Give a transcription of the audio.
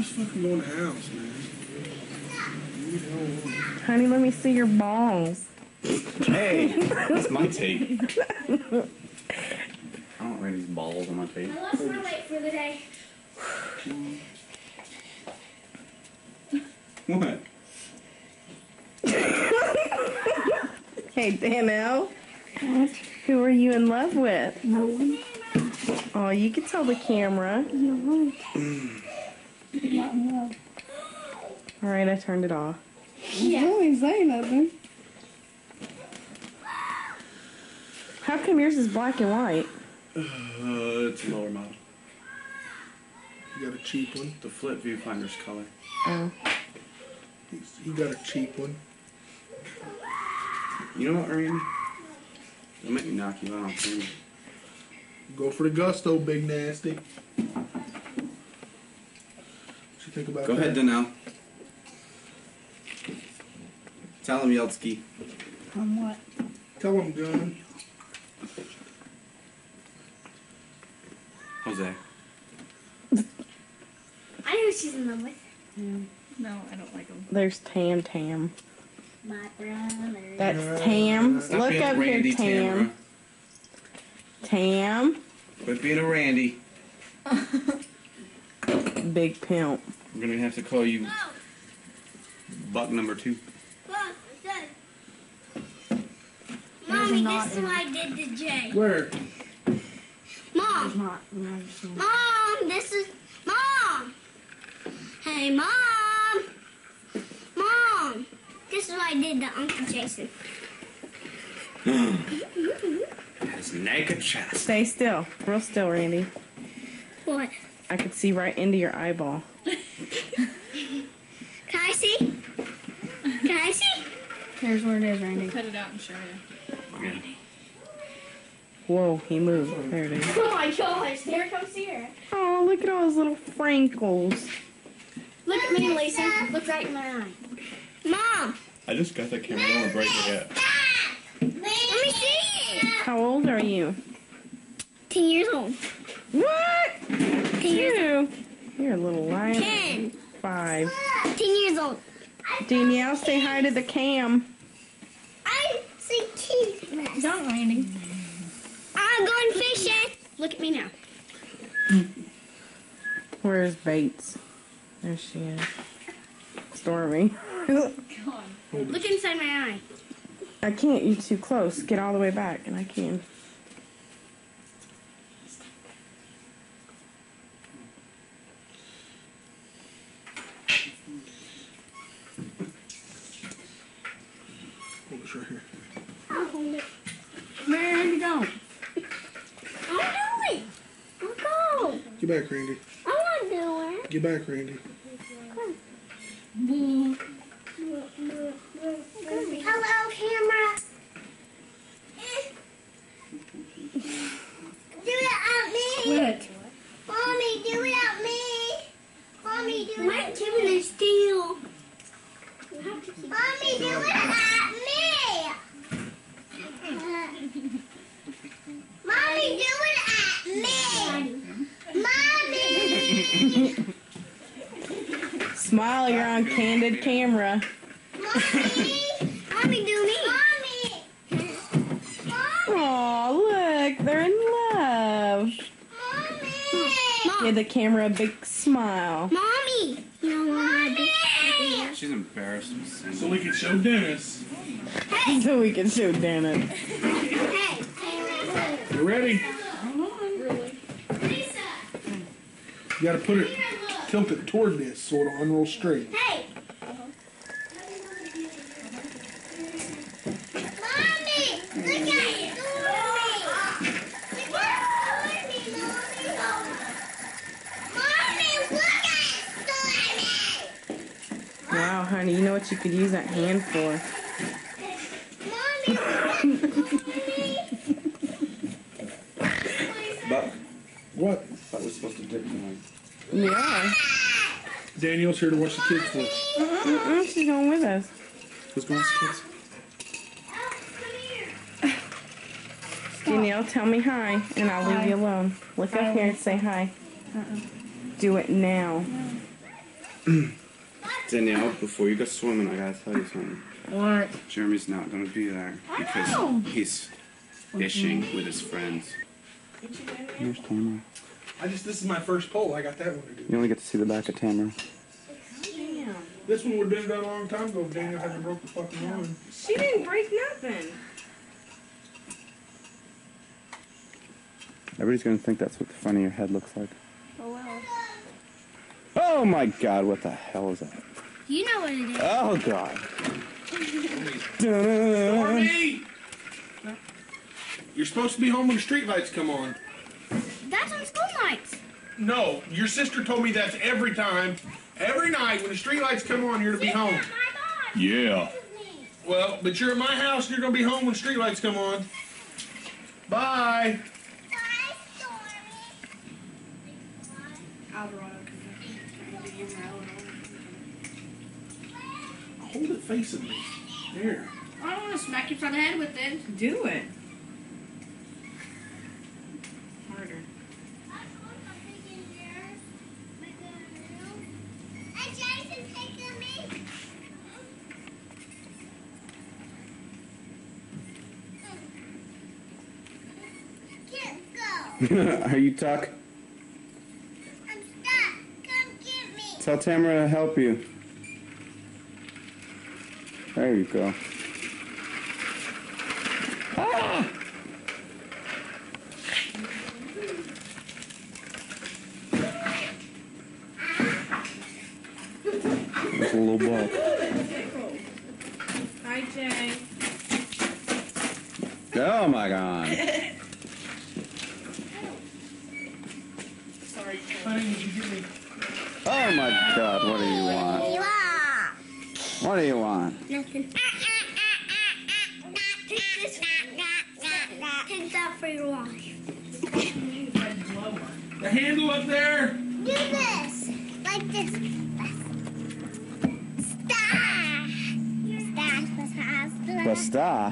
just fucking go in the house, man. Honey, let me see your balls. Hey, that's my tape. I don't wear these balls on my tape. I lost my weight for the day. What? Hey, Danielle. Who are you in love with? No one. Oh, you can tell the camera. No one. Not in love. All right, I turned it off. Yeah. You ain't saying nothing. How come yours is black and white? It's a lower model. You got a cheap one. The flip viewfinder's color. Oh. He got a cheap one. You know what, Randy? Don't make me knock you out on camera. Go for the gusto, big nasty. What you think about Go that? ahead, Danielle. Tell him, Yeltsky. On what? Tell him, John. Jose. I know who she's in love with. No, I don't like them. There's Tam. My brother. That's Tam. Stop Look being up Randy, here, Tam. Tam. Quit being a Randy. Big pimp. We're gonna have to call you Buck number 2. Mommy, this is what I did to Jay. Where? Mom. Not. Mom, this is... Mom. Hey, Mom. Mom. This is what I did to Uncle Jason. His naked chest. Stay still. Real still, Randy. What? I could see right into your eyeball. Can I see? Can I see? Here's where it is, Randy. Cut it out and show you. Whoa, he moved. There it is. Oh my gosh, there comes Sierra. Oh, look at all those little frankles. Look at me, Lisa. Look right in my eye. Mom. I just got that camera. I don't want to break it yet. Let me see. How old are you? 10 years old. What? 10 years old. You're a little lion. 10. 5. 10 years old. Danielle, say hi to the cam. I see teeth. Don't, Randy. I'm going fishing. Look at me now. Where's Bates? There she is. Stormy. Look inside my eye. I can't. You're too close. Get all the way back, and I can. Hold this right here. I'll hold it. Randy, don't. I'm doing. I'll go. Get back, Randy. I'm not doing. Get back, Randy. Hello, camera. Do it out me. What? Mommy, do it out me. Mommy, do it. What? Keeping it still. Mommy, do it at me. Mommy, do it at me. Mommy. Smile. You're on candid camera. Mommy. Mommy, do me. Mommy. Aw, look. They're in love. Mommy. Give the camera a big smile. Mommy. You don't want to be. She's embarrassed. So we can show Dennis. So we can show Dana. Hey. You ready? Lisa. You gotta put it, tilt it toward this so it'll unroll straight. Hey. Mommy, look at it. Mommy, look at it. Wow, honey, you know what you could use that hand for? Mommy, Buck, What? I thought we were supposed to dip tonight. Yeah. Danielle's here to watch the kids for. She's going with us. Who's going to watch the kids? Danielle, tell me hi, and I'll leave you alone. Look up here and say hi. Do it now. Danielle, before you go swimming, I gotta tell you something. What? Jeremy's not gonna be there because he's fishing with his friends. Here's Tamara. This is my first poll. I got that one to do. You only get to see the back of Tamara. Damn. This one would have been done a long time ago if Daniel hadn't broke the fucking line. She didn't break nothing. Everybody's gonna think that's what the front of your head looks like. Oh well. Oh my god, what the hell is that? You know what it is. Oh god. Stormy! You're supposed to be home when the streetlights come on. That's on school nights. No, your sister told me that's every time. Every night when the streetlights come on, you're to be home. Yeah. Well, but you're at my house and you're going to be home when streetlights come on. Bye. Hold it facing me. There. I don't want to smack you from the head with it. Do it. Harder. Are you Tuck? I'm stuck. Come get me. Tell Tamara to help you. There you go. Ah! There's a little bug. Hi, Jay. Oh my god. Sorry, Jay. Honey, did you get me? Oh my god, what do you want? What do you want? Nothing. Take this. Take that for your wife. The handle up there. Do this. Like this. Star. Star. The star?